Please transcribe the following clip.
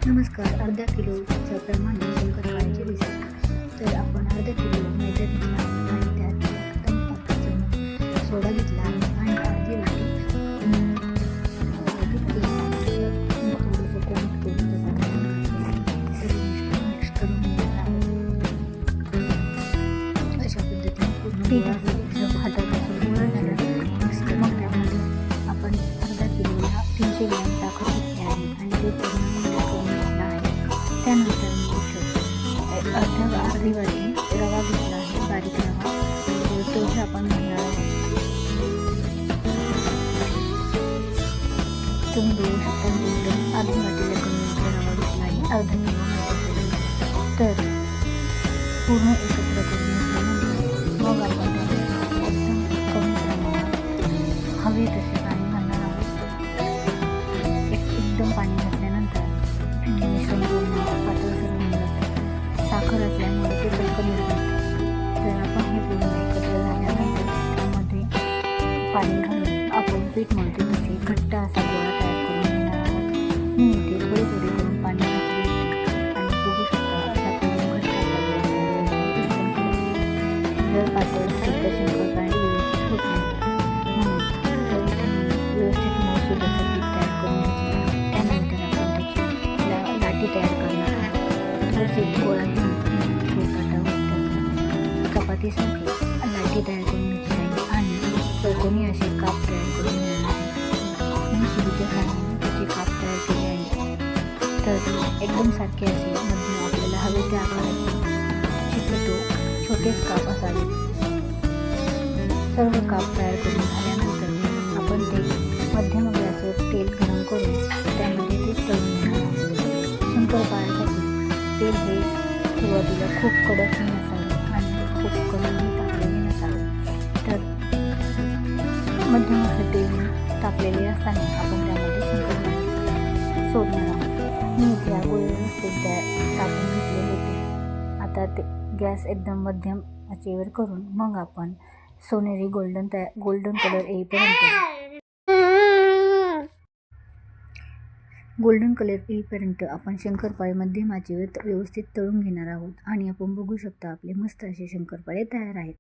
नमस्कार. अर्धा किलोच्या प्रमाणे शंकरपाळ्याची रेसिपी. तर आपण अर्धा किलो मैदा घेतला आणि त्यात एकदम अर्धा चमचा सोडा घेतला आणि अर्धी वाटी थोडंसं कोमट करून मिक्स करून घ्यायला अशा पद्धतीने पूर्ण हातापासून गोळा झाला मिक्स करून मग त्यामध्ये आपण अर्धा किलोला 300 ग्रॅम साखर घेतली आहे आणि ते पूर्ण त्यानंतर अर्धी वाटी रवा घेतला आहे, बारीक रवा. तोही आपण घालणार आहोत. तुम्ही बघू शकता एकदम अर्धी वाटीला कमी रवा घेतला आहे, अर्धा किलो मैदा. तर पूर्ण एकत्र करून घेतल्यानंतर मग आपण एकदम कमी प्रमाणात हवे तसे पाणी घालणार आहोत. एकदम पाणी घातल्यानंतर मिश्रण पातळसर होऊन जातं. साखर असल्यामुळे ते लवकर निघतं. तर आपण हे पूर्ण एकत्र झाल्यानंतर त्यामध्ये पाणी घालून आपण पीठ मळतो तसे घट्ट असा गोळा तयार करून घेणार आहोत. मी इथे थोडे थोडे करून पाणी घातले होते आणि बघू शकता असा करून घट्ट असा गोळा तयार करून जर पातळ असेल तर शंकरपाळी व्यवस्थित होत नाही, म्हणून व्यवस्थित मौसूद असं पीठ तयार करून घ्यायचं. त्यानंतर आपण त्याची लाटी तयार करणार आहोत. थोडेसे गोळा घेऊन चपातीसारखी लाटी तयार करून घ्यायची आहे आणि चौकोनी असे काप तयार करून घेणार आहे. मी सुरीच्या साहाय्याने त्याचे काप तयार केले आहे. तर एकदम सारखे असे मध्यम आपल्याला हवे त्या आकाराचे शक्यतो छोटेच काप असावे. सर्व काप तयार करून झाल्यानंतर आपण ते मध्यम गॅसवर तेल गरम करून त्यामध्ये ते तळून घेणार आहोत. शंकरपाळ्यासाठी तेल हे सुरुवातीला खूप कडकही नसावे आणि खूप कमीही तापलेले नसावे. तर मध्यम असं तेल तापलेले असताना आपण त्यामध्ये शंकरपाळ्या सोडणार आहोत. मी इथे अगोदर व्यवस्थित तापून घेतले होते. आता ते गॅस एकदम मध्यम आचेवर करून मग आपण सोनेरी गोल्डन कलर येईपर्यंत आपण शंकरपाळे मध्यम आचेवर व्यवस्थित तळून घेणार आहोत. आणि आपण बघू शकता आपले मस्त असे शंकरपाळे तयार आहेत.